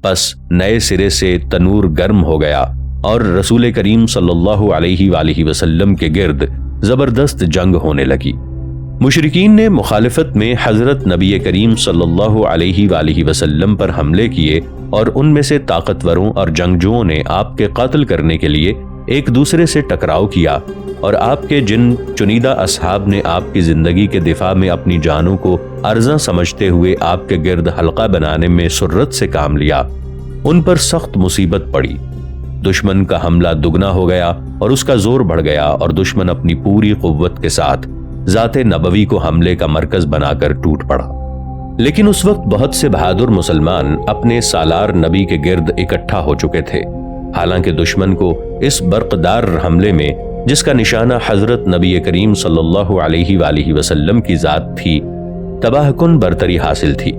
پس نئے سرے سے تنور گرم ہو گیا اور رسول کریم صلی اللہ علیہ وآلہ وسلم کے گرد زبردست جنگ ہونے لگی۔ مشرکین نے مخالفت میں حضرت نبی کریم صلی اللہ علیہ وآلہ وسلم پر حملے کیے اور ان میں سے طاقتوروں اور جنگجوؤں نے آپ کے قتل کرنے کے لیے ایک دوسرے سے ٹکراؤ کیا، اور آپ کے جن چنیدہ اصحاب نے آپ کی زندگی کے دفاع میں اپنی جانوں کو ارزاں سمجھتے ہوئے آپ کے گرد حلقہ بنانے میں سرت سے کام لیا، ان پر سخت مصیبت پڑی۔ دشمن کا حملہ دگنا ہو گیا اور اس کا زور بڑھ گیا، اور دشمن اپنی پوری قوت کے ساتھ ذات نبوی کو حملے کا مرکز بنا کر ٹوٹ پڑا۔ لیکن اس وقت بہت سے بہادر مسلمان اپنے سالار نبی کے گرد اکٹھا ہو چکے تھے، حالانکہ دشمن کو اس برقدار حملے میں، جس کا نشانہ حضرت نبی کریم صلی اللہ علیہ وآلہ وسلم کی ذات تھی، تباہ کن برتری حاصل تھی۔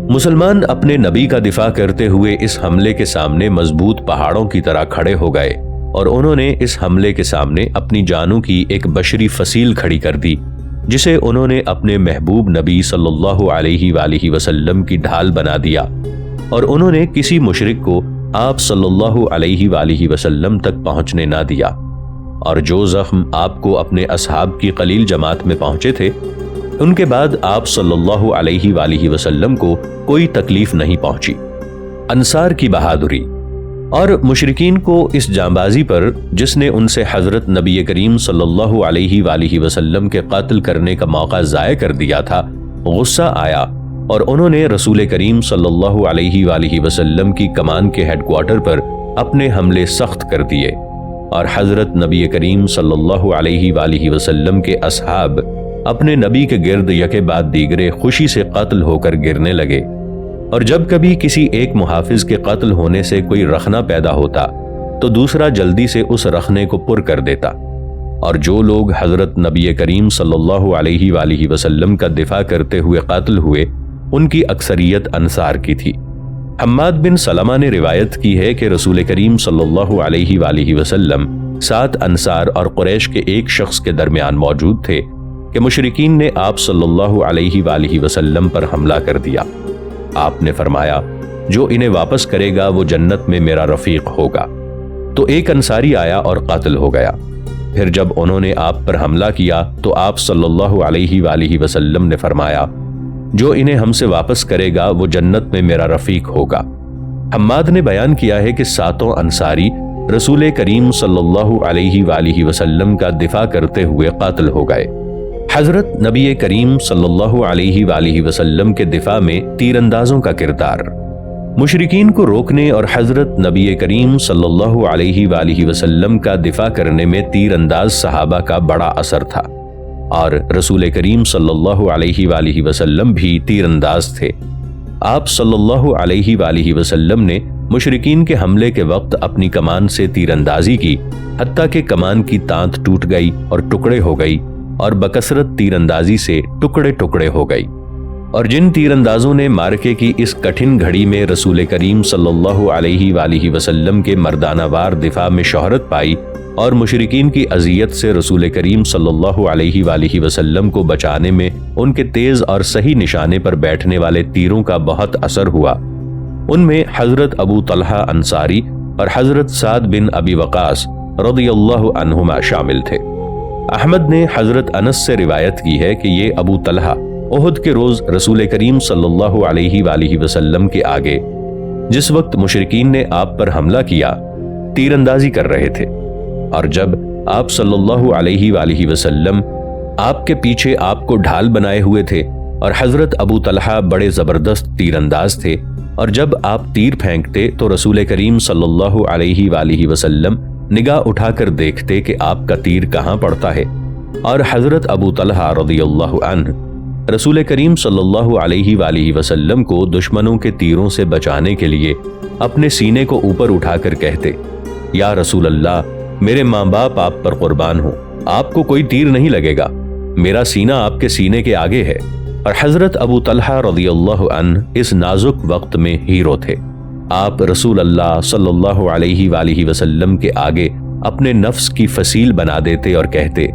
مسلمان اپنے نبی کا دفاع کرتے ہوئے اس حملے کے سامنے مضبوط پہاڑوں کی طرح کھڑے ہو گئے، اور انہوں نے اس حملے کے سامنے اپنی جانوں کی ایک بشری فصیل کھڑی کر دی، جسے انہوں نے اپنے محبوب نبی صلی اللہ علیہ وآلہ وسلم کی ڈھال بنا دیا، اور انہوں نے کسی مشرک کو آپ صلی اللہ علیہ وآلہ وسلم تک پہنچنے نہ دیا، اور جو زخم آپ کو اپنے اصحاب کی قلیل جماعت میں پہنچے تھے، ان کے بعد آپ صلی اللہ علیہ وآلہ وسلم کو کوئی تکلیف نہیں پہنچی۔ انصار کی بہادری اور مشرکین کو اس جانبازی پر، جس نے ان سے حضرت نبی کریم صلی اللہ علیہ وآلہ وسلم کے قتل کرنے کا موقع ضائع کر دیا تھا، غصہ آیا، اور انہوں نے رسول کریم صلی اللہ علیہ وآلہ وسلم کی کمان کے ہیڈ کوارٹر پر اپنے حملے سخت کر دیے، اور حضرت نبی کریم صلی اللہ علیہ وآلہ وسلم کے اصحاب اپنے نبی کے گرد یکے بعد دیگرے خوشی سے قتل ہو کر گرنے لگے، اور جب کبھی کسی ایک محافظ کے قتل ہونے سے کوئی رخنہ پیدا ہوتا تو دوسرا جلدی سے اس رخنے کو پر کر دیتا، اور جو لوگ حضرت نبی کریم صلی اللہ علیہ وآلہ وسلم کا دفاع کرتے ہوئے قتل ہوئے، ان کی اکثریت انصار کی تھی۔ حماد بن سلمہ نے روایت کی ہے کہ رسول کریم صلی اللہ علیہ وآلہ وسلم 7 انصار اور قریش کے ایک شخص کے درمیان موجود تھے کہ مشرکین نے آپ صلی اللہ علیہ وآلہ وسلم پر حملہ کر دیا۔ آپ نے فرمایا، جو انہیں واپس کرے گا وہ جنت میں میرا رفیق ہوگا۔ تو ایک انصاری آیا اور قاتل ہو گیا۔ پھر جب انہوں نے آپ پر حملہ کیا تو آپ صلی اللہ علیہ وآلہ وسلم نے فرمایا، جو انہیں ہم سے واپس کرے گا وہ جنت میں میرا رفیق ہوگا۔ حماد نے بیان کیا ہے کہ 7 انصاری رسول کریم صلی اللہ علیہ وآلہ وسلم کا دفاع کرتے ہوئے قاتل ہو گئے۔ حضرت نبی کریم صلی اللہ علیہ وآلہ وسلم کے دفاع میں تیر اندازوں کا کردار۔ مشرکین کو روکنے اور حضرت نبی کریم صلی اللہ علیہ وآلہ وسلم کا دفاع کرنے میں تیر انداز صحابہ کا بڑا اثر تھا، اور رسول کریم صلی اللہ علیہ وآلہ وسلم بھی تیر انداز تھے۔ آپ صلی اللہ علیہ وآلہ وسلم نے مشرکین کے حملے کے وقت اپنی کمان سے تیر اندازی کی، حتیٰ کہ کمان کی تانت ٹوٹ گئی اور ٹکڑے ہو گئی، اور بکثرت تیر اندازی سے ٹکڑے ٹکڑے ہو گئی۔ اور جن تیر اندازوں نے مارکے کی اس کٹھن گھڑی میں رسول کریم صلی اللہ علیہ وآلہ وسلم کے مردانہ وار دفاع میں شہرت پائی، اور مشرکین کی اذیت سے رسول کریم صلی اللہ علیہ وآلہ وسلم کو بچانے میں ان کے تیز اور صحیح نشانے پر بیٹھنے والے تیروں کا بہت اثر ہوا، ان میں حضرت ابو طلحہ انصاری اور حضرت سعد بن ابی وقاص رضی اللہ عنہما شامل تھے۔ احمد نے حضرت انس سے روایت کی ہے کہ یہ ابو طلحہ احد کے روز رسول کریم صلی اللہ علیہ وآلہ وسلم کے آگے، جس وقت مشرکین نے آپ پر حملہ کیا، تیر اندازی کر رہے تھے، اور جب آپ صلی اللہ علیہ وآلہ وسلم آپ کے پیچھے آپ کو ڈھال بنائے ہوئے تھے، اور حضرت ابو طلحہ بڑے زبردست تیر انداز تھے، اور جب آپ تیر پھینکتے تو رسول کریم صلی اللہ علیہ وآلہ وسلم نگاہ اٹھا کر دیکھتے کہ آپ کا تیر کہاں پڑتا ہے، اور حضرت ابو طلحہ رضی اللہ عنہ رسول کریم صلی اللہ علیہ وآلہ وسلم کو دشمنوں کے تیروں سے بچانے کے لیے اپنے سینے کو اوپر اٹھا کر کہتے، یا رسول اللہ، میرے ماں باپ آپ پر قربان ہوں، آپ کو کوئی تیر نہیں لگے گا، میرا سینہ آپ کے سینے کے آگے ہے۔ اور حضرت ابو طلحہ رضی اللہ عنہ اس نازک وقت میں ہیرو تھے۔ آپ رسول اللہ صلی اللہ علیہ وآلہ وسلم کے آگے اپنے نفس کی فصیل بنا دیتے اور کہتے،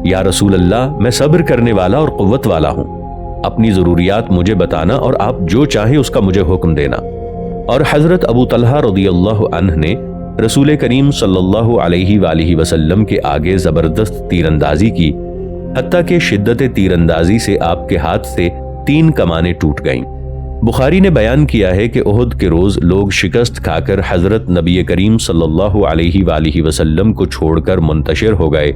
یا رسول اللہ، میں صبر کرنے والا اور قوت والا ہوں، اپنی ضروریات مجھے بتانا اور آپ جو چاہیں اس کا مجھے حکم دینا۔ اور حضرت ابو طلحہ رضی اللہ عنہ نے رسول کریم صلی اللہ علیہ وآلہ وسلم کے آگے زبردست تیر اندازی کی، حتیٰ کہ شدت تیر اندازی سے آپ کے ہاتھ سے 3 کمانیں ٹوٹ گئیں۔ بخاری نے بیان کیا ہے کہ احد کے روز لوگ شکست کھا کر حضرت نبی کریم صلی اللہ علیہ وآلہ وسلم کو چھوڑ کر منتشر ہو گئے،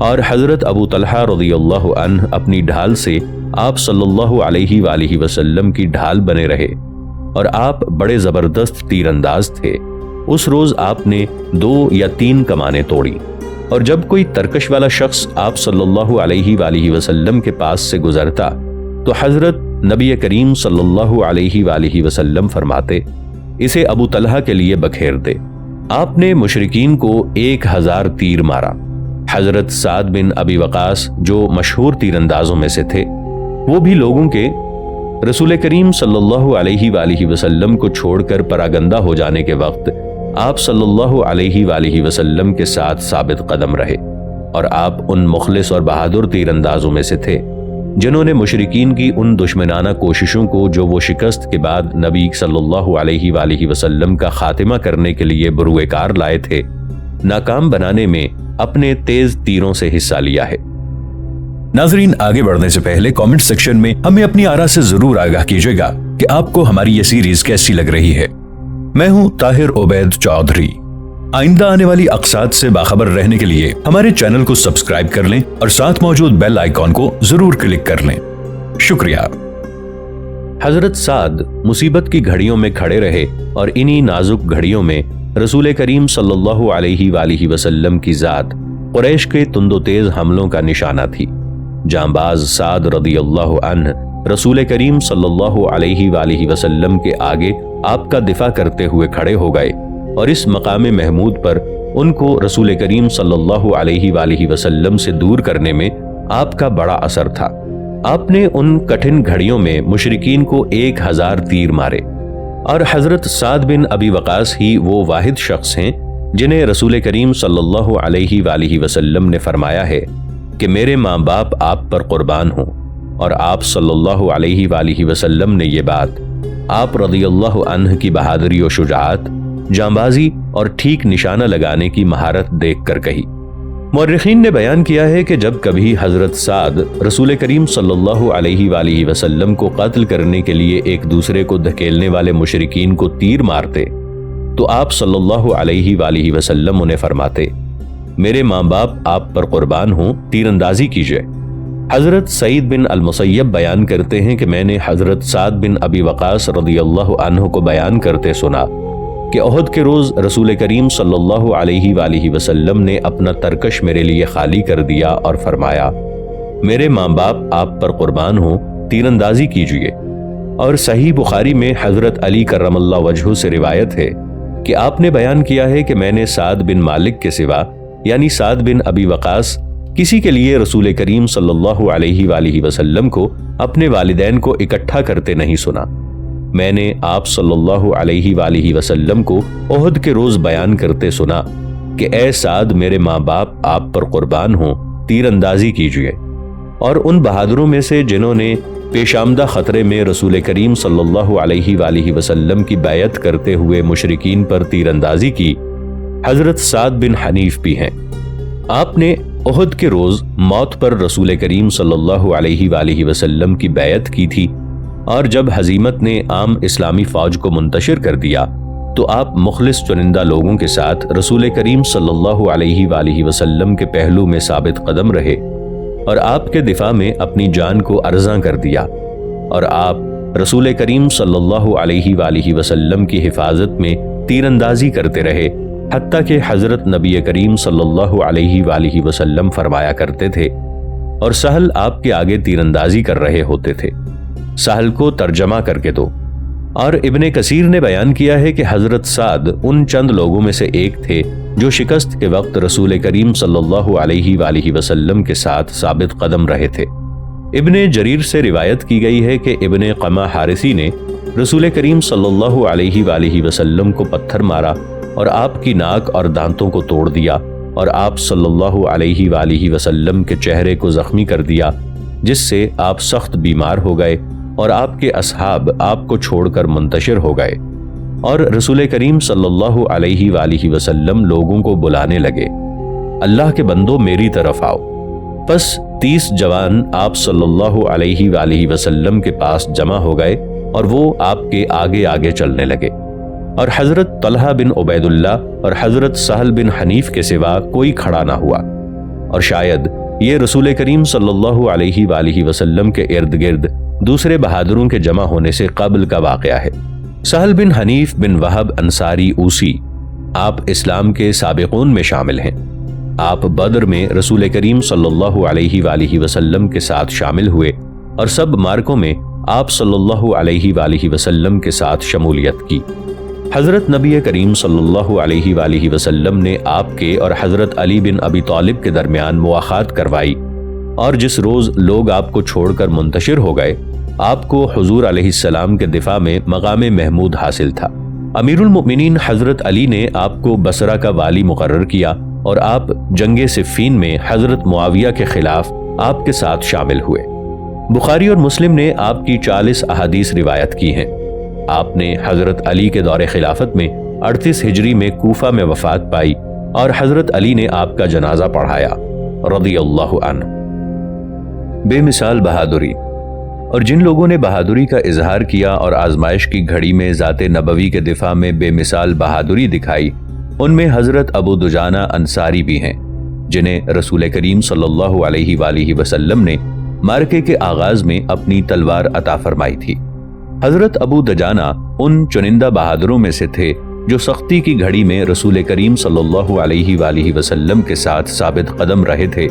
اور حضرت ابو طلحہ رضی اللہ عنہ اپنی ڈھال سے آپ صلی اللہ علیہ وآلہ وسلم کی ڈھال بنے رہے، اور آپ بڑے زبردست تیر انداز تھے۔ اس روز آپ نے 2 یا 3 کمانیں توڑی، اور جب کوئی ترکش والا شخص آپ صلی اللہ علیہ وآلہ وسلم کے پاس سے گزرتا تو حضرت نبی کریم صلی اللہ علیہ وآلہ وسلم فرماتے، اسے ابو طلحہ کے لیے بکھیر دے۔ آپ نے مشرکین کو 1000 تیر مارا۔ حضرت سعد بن ابی وقاص جو مشہور تیر اندازوں میں سے تھے، وہ بھی لوگوں کے رسول کریم صلی اللہ علیہ وآلہ وسلم کو چھوڑ کر پراگندہ ہو جانے کے وقت آپ صلی اللہ علیہ وآلہ وسلم کے ساتھ ثابت قدم رہے، اور آپ ان مخلص اور بہادر تیر اندازوں میں سے تھے جنہوں نے مشرکین کی ان دشمنانہ کوششوں کو جو وہ شکست کے بعد نبی صلی اللہ علیہ وآلہ وسلم کا خاتمہ کرنے کے لیے بروئے کار لائے تھے، ناکام بنانے میں اپنے تیز تیروں سے حصہ لیا ہے۔ ناظرین، آگے بڑھنے سے پہلے کامنٹ سیکشن میں ہمیں اپنی آراء سے ضرور آگاہ کیجیے گا کہ آپ کو ہماری یہ سیریز کیسی لگ رہی ہے۔ میں ہوں طاہر عبید چودھری۔ آئندہ آنے والی اقساط سے باخبر رہنے کے لیے ہمارے چینل کو سبسکرائب کر لیں اور ساتھ موجود بیل آئیکن کو ضرور کلک کر لیں۔ شکریہ۔ حضرت سعد مصیبت کی گھڑیوں میں کھڑے رہے، اور انہی نازک گھڑیوں میں رسول کریم صلی اللہ علیہ وآلہ وسلم کی ذات قریش کے تند و تیز حملوں کا نشانہ تھی۔ جانباز سعد رضی اللہ عنہ رسول کریم صلی اللہ علیہ وآلہ وسلم کے آگے آپ کا دفاع کرتے ہوئے کھڑے ہو گئے، اور اس مقام محمود پر ان کو رسول کریم صلی اللہ علیہ وآلہ وسلم سے دور کرنے میں آپ کا بڑا اثر تھا۔ آپ نے ان کٹھن گھڑیوں میں مشرکین کو 1000 تیر مارے، اور حضرت سعد بن ابی وقاص ہی وہ واحد شخص ہیں جنہیں رسول کریم صلی اللہ علیہ وآلہ وسلم نے فرمایا ہے کہ میرے ماں باپ آپ پر قربان ہوں، اور آپ صلی اللہ علیہ وآلہ وسلم نے یہ بات آپ رضی اللہ عنہ کی بہادری و شجاعت، جانبازی اور ٹھیک نشانہ لگانے کی مہارت دیکھ کر کہی۔ مورخین نے بیان کیا ہے کہ جب کبھی حضرت سعد رسول کریم صلی اللہ علیہ وآلہ وسلم کو قتل کرنے کے لیے ایک دوسرے کو دھکیلنے والے مشرکین کو تیر مارتے تو آپ صلی اللہ علیہ وآلہ وسلم انہیں فرماتے، میرے ماں باپ آپ پر قربان ہوں، تیر اندازی کیجئے۔ حضرت سعید بن المسیب بیان کرتے ہیں کہ میں نے حضرت سعد بن ابی وقاص رضی اللہ عنہ کو بیان کرتے سنا کہ احد کے روز رسول کریم صلی اللہ علیہ وآلہ وسلم نے اپنا ترکش میرے لیے خالی کر دیا اور فرمایا، میرے ماں باپ آپ پر قربان ہوں، تیر اندازی کیجئے۔ اور صحیح بخاری میں حضرت علی کرم اللہ وجہہ سے روایت ہے کہ آپ نے بیان کیا ہے کہ میں نے سعد بن مالک کے سوا یعنی سعد بن ابی وقاص کسی کے لیے رسول کریم صلی اللہ علیہ وآلہ وسلم کو اپنے والدین کو اکٹھا کرتے نہیں سنا۔ میں نے آپ صلی اللہ علیہ وآلہ وسلم کو احد کے روز بیان کرتے سنا کہ اے سعد، میرے ماں باپ آپ پر قربان ہوں، تیر اندازی کیجئے۔ اور ان بہادروں میں سے جنہوں نے پیش آمدہ خطرے میں رسول کریم صلی اللہ علیہ وآلہ وسلم کی بیعت کرتے ہوئے مشرکین پر تیر اندازی کی، حضرت سعد بن حنیف بھی ہیں۔ آپ نے احد کے روز موت پر رسول کریم صلی اللہ علیہ وآلہ وسلم کی بیعت کی تھی، اور جب ہزیمت نے عام اسلامی فوج کو منتشر کر دیا تو آپ مخلص چنندہ لوگوں کے ساتھ رسول کریم صلی اللہ علیہ وآلہ وسلم کے پہلو میں ثابت قدم رہے، اور آپ کے دفاع میں اپنی جان کو ارزاں کر دیا، اور آپ رسول کریم صلی اللہ علیہ وآلہ وسلم کی حفاظت میں تیر اندازی کرتے رہے، حتیٰ کہ حضرت نبی کریم صلی اللہ علیہ وآلہ وسلم فرمایا کرتے تھے، اور سہل آپ کے آگے تیر اندازی کر رہے ہوتے تھے، سہل کو ترجمہ کر کے دو۔ اور ابن کثیر نے بیان کیا ہے کہ حضرت سعد ان چند لوگوں میں سے ایک تھے جو شکست کے وقت رسول کریم صلی اللہ علیہ وآلہ وسلم کے ساتھ ثابت قدم رہے تھے۔ ابن جریر سے روایت کی گئی ہے کہ ابن قمہ حارثی نے رسول کریم صلی اللہ علیہ وآلہ وسلم کو پتھر مارا اور آپ کی ناک اور دانتوں کو توڑ دیا، اور آپ صلی اللہ علیہ وآلہ وسلم کے چہرے کو زخمی کر دیا، جس سے آپ سخت بیمار ہو گئے، اور آپ کے اصحاب آپ کو چھوڑ کر منتشر ہو گئے۔ اور رسول کریم صلی اللہ علیہ وآلہ وسلم لوگوں کو بلانے لگے، اللہ کے بندوں میری طرف آؤ۔ پس 30 جوان آپ صلی اللہ علیہ وآلہ وسلم کے پاس جمع ہو گئے اور وہ آپ کے آگے آگے چلنے لگے، اور حضرت طلحہ بن عبید اللہ اور حضرت سہل بن حنیف کے سوا کوئی کھڑا نہ ہوا، اور شاید یہ رسول کریم صلی اللہ علیہ وآلہ وسلم کے ارد گرد دوسرے بہادروں کے جمع ہونے سے قبل کا واقعہ ہے۔ سہل بن حنیف بن وہب انصاری اوسی، آپ اسلام کے سابقون میں شامل ہیں۔ آپ بدر میں رسول کریم صلی اللہ علیہ وآلہ وسلم کے ساتھ شامل ہوئے اور سب مارکوں میں آپ صلی اللہ علیہ وآلہ وسلم کے ساتھ شمولیت کی۔ حضرت نبی کریم صلی اللہ علیہ وآلہ وسلم نے آپ کے اور حضرت علی بن ابی طالب کے درمیان مواخات کروائی، اور جس روز لوگ آپ کو چھوڑ کر منتشر ہو گئے، آپ کو حضور علیہ السلام کے دفاع میں مقام محمود حاصل تھا۔ امیر المؤمنین حضرت علی نے آپ کو بصرہ کا والی مقرر کیا، اور آپ جنگ صفین میں حضرت معاویہ کے خلاف آپ کے ساتھ شامل ہوئے۔ بخاری اور مسلم نے آپ کی 40 احادیث روایت کی ہیں۔ آپ نے حضرت علی کے دور خلافت میں 38 ہجری میں کوفہ میں وفات پائی، اور حضرت علی نے آپ کا جنازہ پڑھایا رضی اللہ عنہ۔ بے مثال بہادری، اور جن لوگوں نے بہادری کا اظہار کیا اور آزمائش کی گھڑی میں ذات نبوی کے دفاع میں بے مثال بہادری دکھائی، ان میں حضرت ابو دجانہ انصاری بھی ہیں، جنہیں رسول کریم صلی اللہ علیہ وآلہ وسلم نے مارکے کے آغاز میں اپنی تلوار عطا فرمائی تھی۔ حضرت ابو دجانہ ان چنندہ بہادروں میں سے تھے جو سختی کی گھڑی میں رسول کریم صلی اللہ علیہ وآلہ وسلم کے ساتھ ثابت قدم رہے تھے،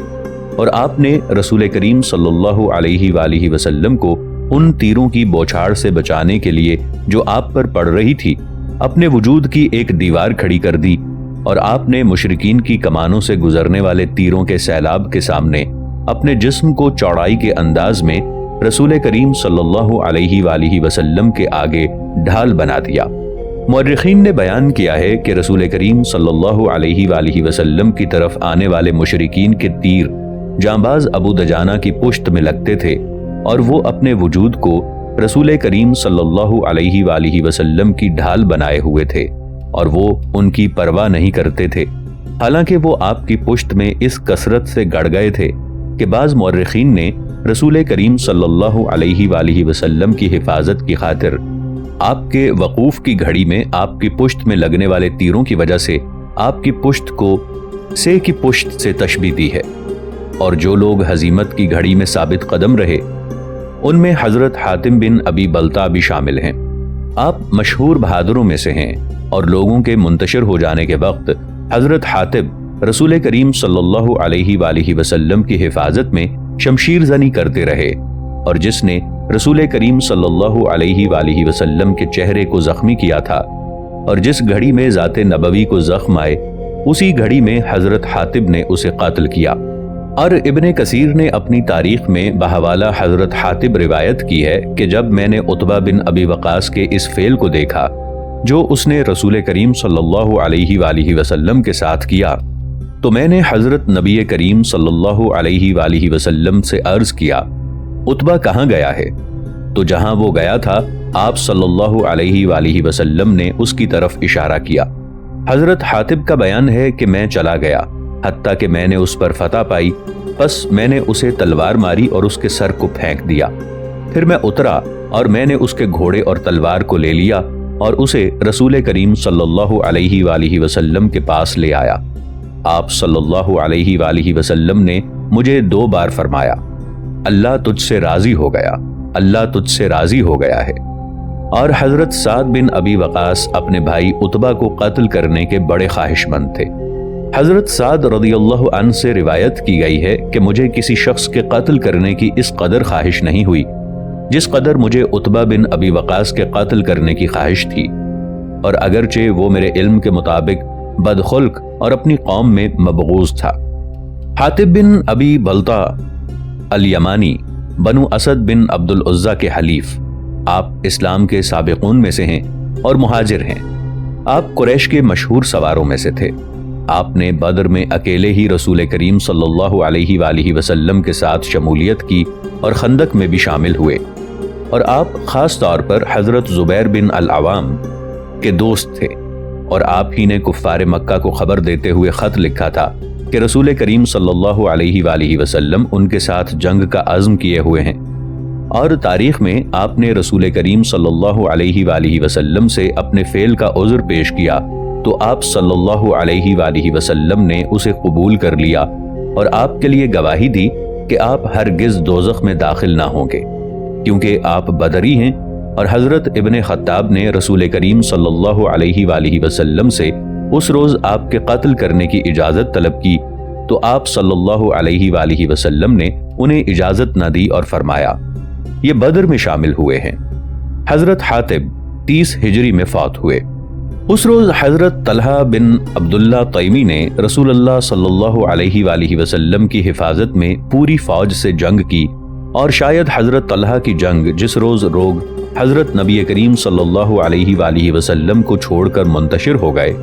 اور آپ نے رسول کریم صلی اللہ علیہ وآلہ وسلم کو ان تیروں کی بوچھاڑ سے بچانے کے لیے جو آپ پر پڑ رہی تھی، اپنے وجود کی ایک دیوار کھڑی کر دی، اور آپ نے مشرکین کی کمانوں سے گزرنے والے تیروں کے سیلاب کے سامنے اپنے جسم کو چوڑائی کے انداز میں رسول کریم صلی اللہ علیہ وآلہ وسلم کے آگے ڈھال بنا دیا۔ مورخین نے بیان کیا ہے کہ رسول کریم صلی اللہ علیہ وآلہ وسلم کی طرف آنے والے مشرکین کے تیر جانباز ابو دجانہ کی پشت میں لگتے تھے، اور وہ اپنے وجود کو رسول کریم صلی اللہ علیہ وآلہ وسلم کی ڈھال بنائے ہوئے تھے، اور وہ ان کی پرواہ نہیں کرتے تھے، حالانکہ وہ آپ کی پشت میں اس کثرت سے گڑ گئے تھے کہ بعض مورخین نے رسول کریم صلی اللہ علیہ وآلہ وسلم کی حفاظت کی خاطر آپ کے وقوف کی گھڑی میں آپ کی پشت میں لگنے والے تیروں کی وجہ سے آپ کی پشت کو سے کی پشت سے تشبیہ دی ہے۔ اور جو لوگ ہزیمت کی گھڑی میں ثابت قدم رہے، ان میں حضرت حاتم بن ابی بلتع بھی شامل ہیں۔ آپ مشہور بہادروں میں سے ہیں، اور لوگوں کے منتشر ہو جانے کے وقت حضرت حاتم رسول کریم صلی اللہ علیہ وآلہ وسلم کی حفاظت میں شمشیر زنی کرتے رہے، اور جس نے رسول کریم صلی اللہ علیہ وآلہ وسلم کے چہرے کو زخمی کیا تھا، اور جس گھڑی میں ذات نبوی کو زخم آئے، اسی گھڑی میں حضرت حاتم نے اسے قتل کیا۔ اور ابن کثیر نے اپنی تاریخ میں بحوالہ حضرت حاتم روایت کی ہے کہ جب میں نے عتبہ بن ابی وقاص کے اس فعل کو دیکھا جو اس نے رسول کریم صلی اللہ علیہ وآلہ وسلم کے ساتھ کیا، تو میں نے حضرت نبی کریم صلی اللہ علیہ وآلہ وسلم سے عرض کیا، عتبہ کہاں گیا ہے؟ تو جہاں وہ گیا تھا آپ صلی اللہ علیہ وآلہ وسلم نے اس کی طرف اشارہ کیا۔ حضرت حاتم کا بیان ہے کہ میں چلا گیا حتیٰ کہ میں نے اس پر فتح پائی، پس میں نے اسے تلوار ماری اور اس کے سر کو پھینک دیا۔ پھر میں اترا اور میں نے اس کے گھوڑے اور تلوار کو لے لیا اور اسے رسول کریم صلی اللہ علیہ وآلہ وسلم کے پاس لے آیا۔ آپ صلی اللہ علیہ وآلہ وسلم نے مجھے 2 بار فرمایا، اللہ تجھ سے راضی ہو گیا، اللہ تجھ سے راضی ہو گیا ہے۔ اور حضرت سعد بن ابی وقاص اپنے بھائی عتبہ کو قتل کرنے کے بڑے خواہش مند تھے۔ حضرت سعد رضی اللہ عنہ سے روایت کی گئی ہے کہ مجھے کسی شخص کے قتل کرنے کی اس قدر خواہش نہیں ہوئی جس قدر مجھے عتبہ بن ابی وقاص کے قتل کرنے کی خواہش تھی، اور اگرچہ وہ میرے علم کے مطابق بدخلق اور اپنی قوم میں مبغوض تھا۔ حاتم بن ابی بلتع الیمانی بنو اسد بن عبد العزیٰ کے حلیف، آپ اسلام کے سابقون میں سے ہیں اور مہاجر ہیں۔ آپ قریش کے مشہور سواروں میں سے تھے۔ آپ نے بدر میں اکیلے ہی رسول کریم صلی اللہ علیہ وآلہ وسلم کے ساتھ شمولیت کی اور خندق میں بھی شامل ہوئے، اور آپ خاص طور پر حضرت زبیر بن العوام کے دوست تھے، اور آپ ہی نے کفار مکہ کو خبر دیتے ہوئے خط لکھا تھا کہ رسول کریم صلی اللہ علیہ وآلہ وسلم ان کے ساتھ جنگ کا عزم کیے ہوئے ہیں، اور تاریخ میں آپ نے رسول کریم صلی اللہ علیہ وآلہ وسلم سے اپنے فعل کا عذر پیش کیا تو آپ صلی اللہ علیہ وآلہ وسلم نے اسے قبول کر لیا اور آپ کے لیے گواہی دی کہ آپ ہرگز دوزخ میں داخل نہ ہوں گے، کیونکہ آپ بدری ہیں۔ اور حضرت ابن خطاب نے رسول کریم صلی اللہ علیہ وآلہ وسلم سے اس روز آپ کے قتل کرنے کی اجازت طلب کی تو آپ صلی اللہ علیہ وآلہ وسلم نے انہیں اجازت نہ دی اور فرمایا یہ بدر میں شامل ہوئے ہیں۔ حضرت حاتب 30 ہجری میں فوت ہوئے۔ اس روز حضرت طلحہ بن عبداللہ تیمی نے رسول اللہ صلی اللہ علیہ وآلہ وسلم کی حفاظت میں پوری فوج سے جنگ کی، اور شاید حضرت طلحہ کی جنگ جس روز لوگ حضرت نبی کریم صلی اللہ علیہ وآلہ وسلم کو چھوڑ کر منتشر ہو گئے،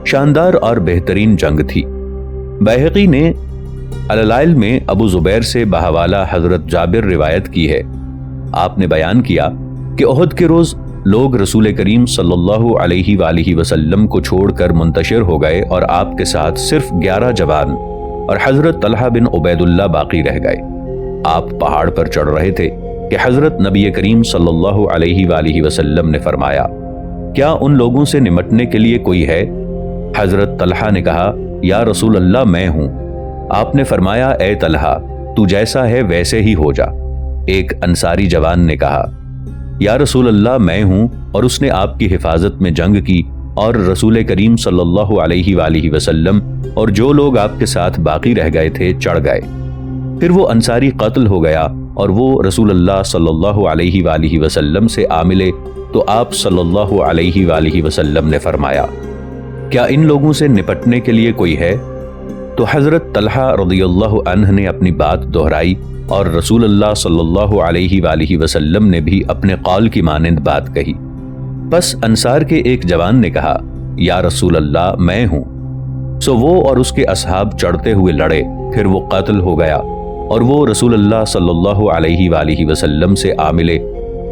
شاندار اور بہترین جنگ تھی۔ بیہقی نے العلائل میں ابو زبیر سے بحوالہ حضرت جابر روایت کی ہے، آپ نے بیان کیا کہ احد کے روز لوگ رسول کریم صلی اللہ علیہ وآلہ وسلم کو چھوڑ کر منتشر ہو گئے، اور آپ کے ساتھ صرف 11 جوان اور حضرت طلحہ بن عبید اللہ باقی رہ گئے۔ آپ پہاڑ پر چڑھ رہے تھے کہ حضرت نبی کریم صلی اللہ علیہ وآلہ وسلم نے فرمایا کیا ان لوگوں سے نمٹنے کے لیے کوئی ہے؟ حضرت طلحہ نے کہا یا رسول اللہ میں ہوں۔ آپ نے فرمایا اے طلحہ تو جیسا ہے ویسے ہی ہو جا۔ ایک انصاری جوان نے کہا یا رسول اللہ میں ہوں، اور اس نے آپ کی حفاظت میں جنگ کی اور رسول کریم صلی اللہ علیہ وآلہ وسلم اور جو لوگ آپ کے ساتھ باقی رہ گئے تھے چڑھ گئے۔ پھر وہ انصاری قتل ہو گیا اور وہ رسول اللہ صلی اللہ علیہ وآلہ وسلم سے آ ملے تو آپ صلی اللہ علیہ وآلہ وسلم نے فرمایا کیا ان لوگوں سے نپٹنے کے لیے کوئی ہے؟ تو حضرت طلحہ رضی اللہ عنہ نے اپنی بات دہرائی، اور رسول اللہ صلی اللہ علیہ وآلہ وسلم نے بھی اپنے قول کی مانند بات کہی۔ پس انصار کے ایک جوان نے کہا یا رسول اللہ میں ہوں۔ سو وہ اور اس کے اصحاب چڑھتے ہوئے لڑے، پھر وہ قتل ہو گیا، اور وہ رسول اللہ صلی اللہ علیہ وآلہ وسلم سے آ ملے،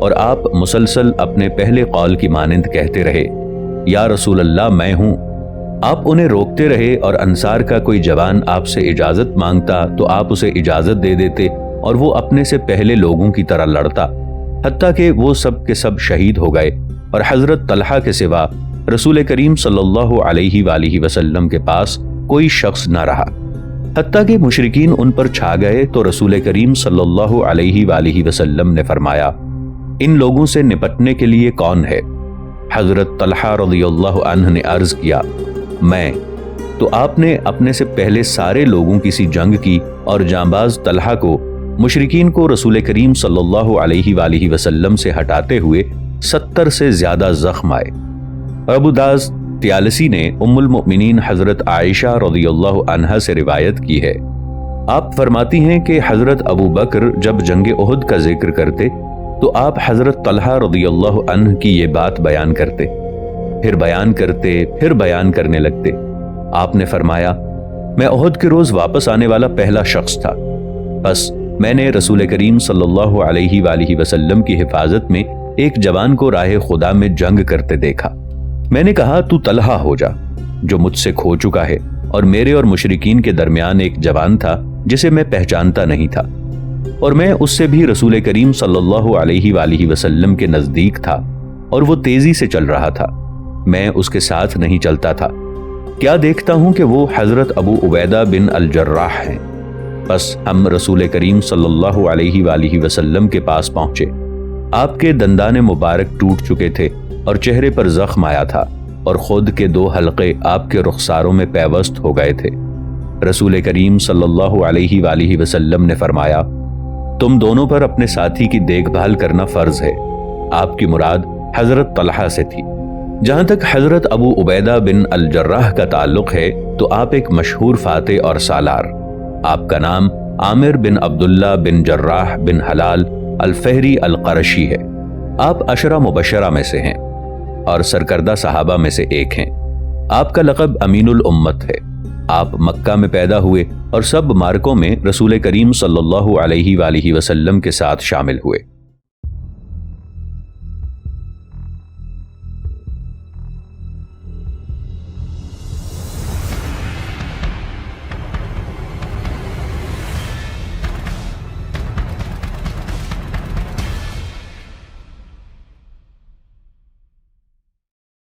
اور آپ مسلسل اپنے پہلے قول کی مانند کہتے رہے یا رسول اللہ میں ہوں۔ آپ انہیں روکتے رہے، اور انصار کا کوئی جوان آپ سے اجازت مانگتا تو آپ اسے اجازت دے دیتے، اور وہ اپنے سے پہلے لوگوں کی طرح لڑتا، حتیٰ کہ وہ سب کے سب شہید ہو گئے، اور حضرت طلحہ کے سوا رسول کریم صلی اللہ علیہ وآلہ وسلم کے پاس کوئی شخص نہ رہا۔ حتیٰ کہ مشرکین ان پر چھا گئے تو رسول کریم صلی اللہ علیہ وآلہ وسلم نے فرمایا ان لوگوں سے نپٹنے کے لیے کون ہے؟ حضرت طلحہ رضی اللہ عنہ نے عرض کیا میں۔ تو آپ نے اپنے سے پہلے سارے لوگوں کی سی جنگ کی، اور جانباز طلحہ کو مشرکین کو رسول کریم صلی اللہ علیہ وآلہ وسلم سے ہٹاتے ہوئے 70 سے زیادہ زخم آئے۔ ابو داس طیالسی نے ام المؤمنین حضرت عائشہ رضی اللہ عنہا سے روایت کی ہے، آپ فرماتی ہیں کہ حضرت ابو بکر جب جنگ احد کا ذکر کرتے تو آپ حضرت طلحہ رضی اللہ عنہ کی یہ بات بیان کرتے، پھر بیان کرنے لگتے۔ آپ نے فرمایا میں احد کے روز واپس آنے والا پہلا شخص تھا، بس میں نے رسول کریم صلی اللہ علیہ وآلہ وسلم کی حفاظت میں ایک جوان کو راہ خدا میں جنگ کرتے دیکھا۔ میں نے کہا تو طلحہ ہو جا جو مجھ سے کھو چکا ہے، اور میرے اور مشرکین کے درمیان ایک جوان تھا جسے میں پہچانتا نہیں تھا، اور میں اس سے بھی رسول کریم صلی اللہ علیہ وآلہ وسلم کے نزدیک تھا، اور وہ تیزی سے چل رہا تھا، میں اس کے ساتھ نہیں چلتا تھا۔ کیا دیکھتا ہوں کہ وہ حضرت ابو عبیدہ بن الجراح ہیں۔ بس ہم رسول کریم صلی اللہ علیہ وآلہ وسلم کے پاس پہنچے، آپ کے دندان مبارک ٹوٹ چکے تھے اور چہرے پر زخم آیا تھا، اور خود کے 2 حلقے آپ کے رخساروں میں پیوست ہو گئے تھے۔ رسول کریم صلی اللہ علیہ وآلہ وسلم نے فرمایا تم دونوں پر اپنے ساتھی کی دیکھ بھال کرنا فرض ہے۔ آپ کی مراد حضرت طلحہ سے تھی۔ جہاں تک حضرت ابو عبیدہ بن الجراح کا تعلق ہے تو آپ ایک مشہور فاتح اور سالار، آپ کا نام عامر بن عبداللہ بن جراح بن حلال الفہری القرشی ہے۔ آپ عشرہ مبشرہ میں سے ہیں اور سرکردہ صحابہ میں سے ایک ہیں۔ آپ کا لقب امین الامت ہے۔ آپ مکہ میں پیدا ہوئے اور سب مارکوں میں رسول کریم صلی اللہ علیہ وآلہ وسلم کے ساتھ شامل ہوئے۔